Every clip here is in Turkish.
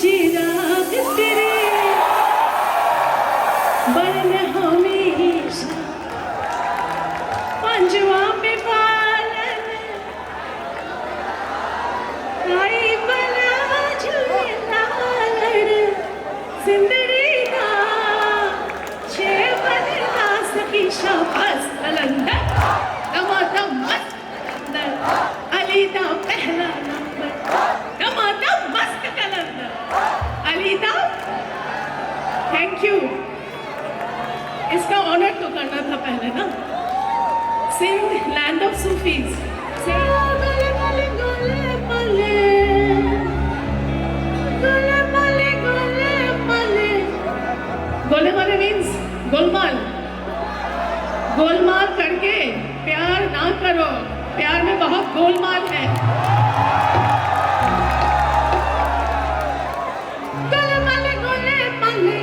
चिराग तेरे बरन हमेशा पंजवा में पालन आई बला झूले लालड़ सिंदरी दा छे बदला सकी शाबाश कलंदर दमादम मस्त कलंदर अली दा पहला नंबर दमादम मस्त कलंदर अली दा थैंक यू। इसका ऑनर तो करना था पहले ना। सिंध लैंड ऑफ सूफीज गोले माले गोले माले गोले माले गोले माले गोले माले मीन्स गोलमाल। गोलमाल करके प्यार ना करो, प्यार में बहुत गोलमाल है। गोले माले गोले माले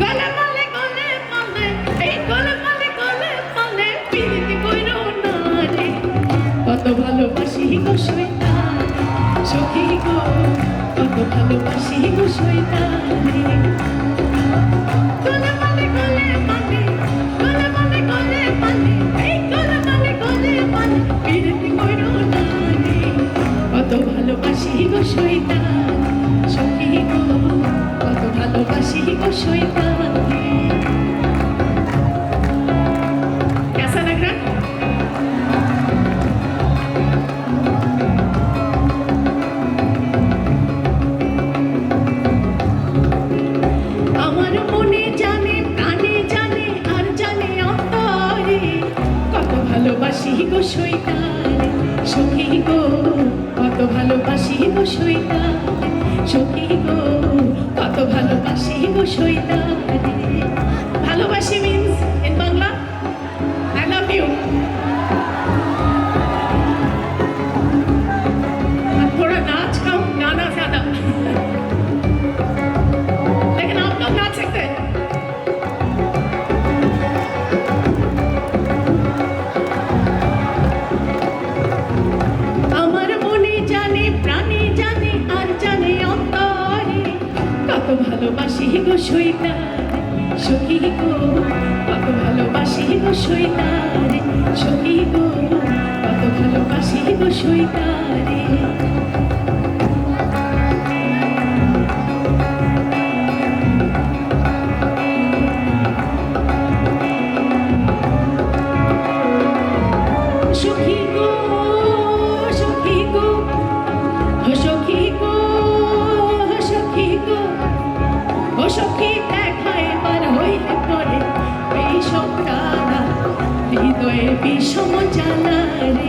गोले माले गोले माले এই গোলে মালে গোলে মালে পিরিতি কইরো না রে কত ভালোবাসি গো শয়তান সখী গো কত ভালোবাসি গো শয়তান রে গোলে মালে গোলে মালে গোলে মালে গোলে মালে এই গোলে মালে গোলে মালে পিরিতি কইরো না রে কত ভালোবাসি গো শয়তান সখী গো কত ভালোবাসি গো শয়তান রে। कैसा लग रहा है? আমার মনে জানে প্রাণে জানে আর জানে অন্তরে কত ভালোবাসি গো শয়তান সখী গো কত ভালোবাসি গো শয়তান সখী গো কত ভালোবাসি গো শয়তান ভালোবাসি means in Bangla I love you। अब थोड़ा नाच कम गाना ज्यादा लेकिन आप लोग नाच सकते हैं। আমার মনে জানে প্রাণে জানে আর জানে অন্তরে কত ভালোবাসি গো শয়তান সখী গো কত ভালোবাসি গো শয়তান সখী গো কত ভালোবাসি গো শয়তান সখী গো সখী গো সখী গো সখী গো ও সখী দেখায় বার হইলে পরে বিষম জ্বালা হৃদয়ে বিষম জ্বালা রে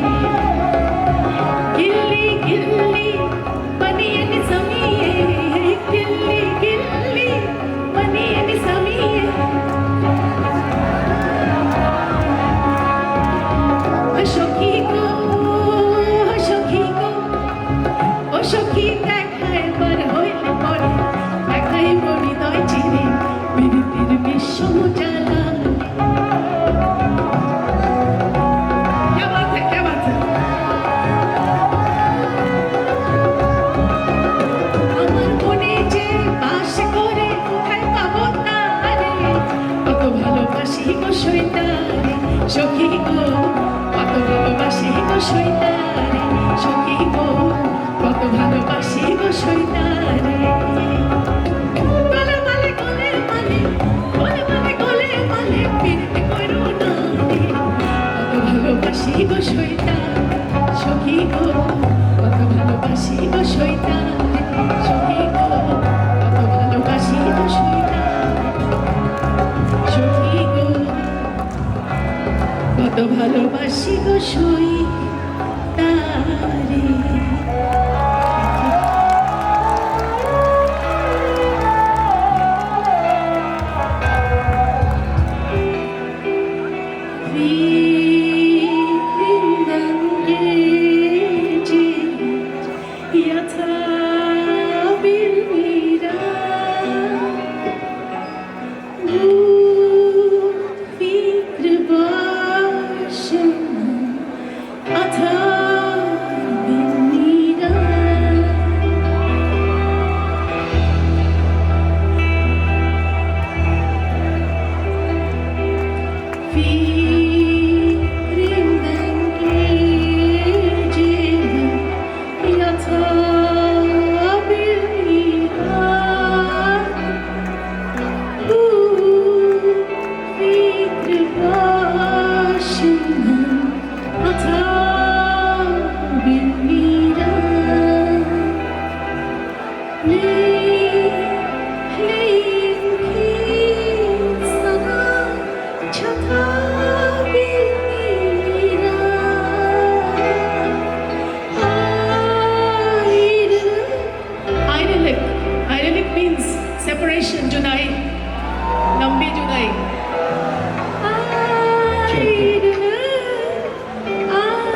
Neyleyim ki sana çatabilmem. Ayrılık. Ayrılık means separation, Junay. Lambi, Junay.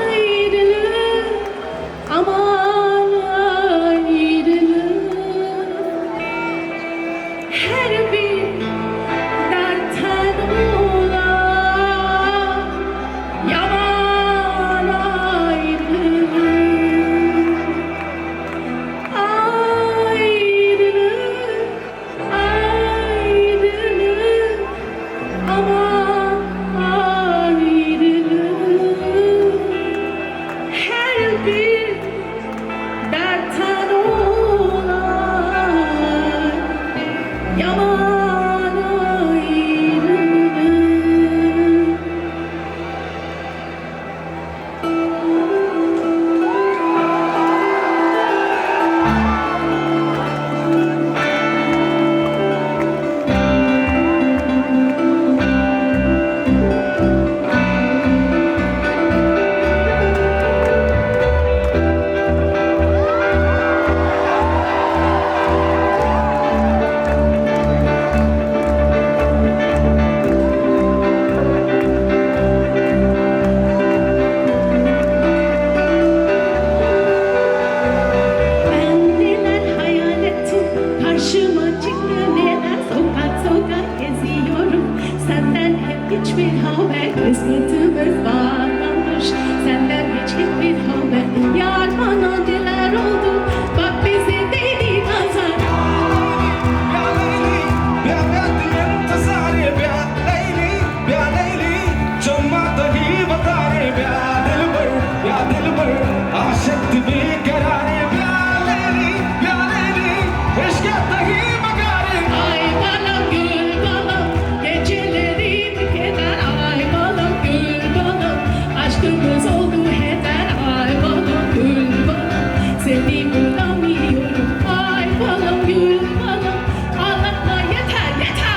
Ayrılık, aman ayrılık. Her bir dertten olan yaman ayrılık. Ayrılık, ayrılık, aman ayrılık. Her bir dertten olan yaman ayrılık. Ben neler hayal ettim, karşıma çıktı neler. Sokak sokak geziyorum, senden hep hiçbir haber. Kısmetimiz bağlanmış, senden hiçbir haber. Yar bana neler oldu, bak bizi değdi nazar. Ay balım gül balım, gecelerim keder. Ay balım gül balım, aşkımız oldu heder. Ay balım gül balım, seni bulamıyorum. Ay balım gül balım, anlatma yeter yeter.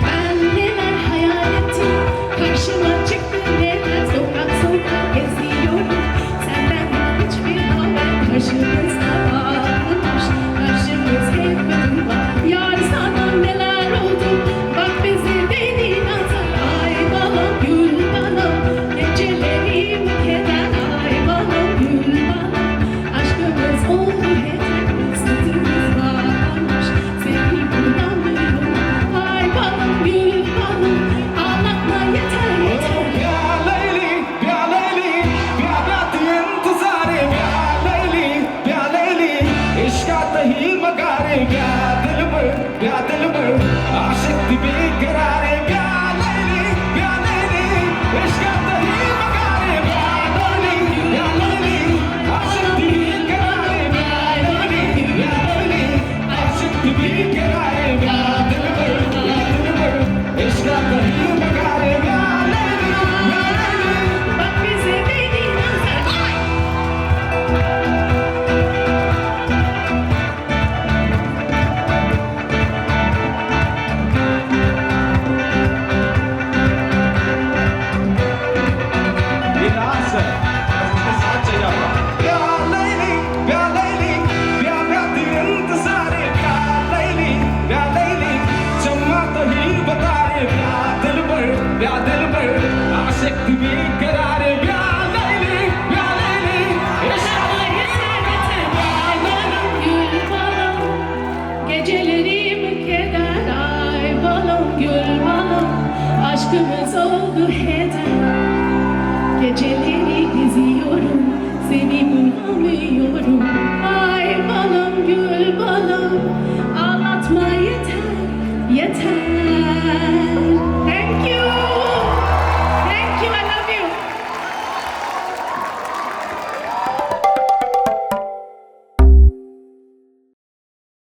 Ben neler hayal ettim, karşıma çıktı neler. Sokak sokak geziyorum, senden hiçbir haber. Karşımızda bağlanmış, karşımız hep duvar. Yar sana neler oldu, bak bizi değdi nazar. Ay balım gül balım, gecelerim keder. Ay balım gül balım, aşkımız oldu heder. Kısmetimiz bağlanmış, seni bulamıyorum. Ay balım gül balım, anlatma yeter yeter. Bak bize değdi nazar. Ay! Ay balım gül balım, gecelerim keder. Ay balım gül balım, aşkımız oldu heder. Geceleri geziyorum, seni bulamıyorum. Ay balım gül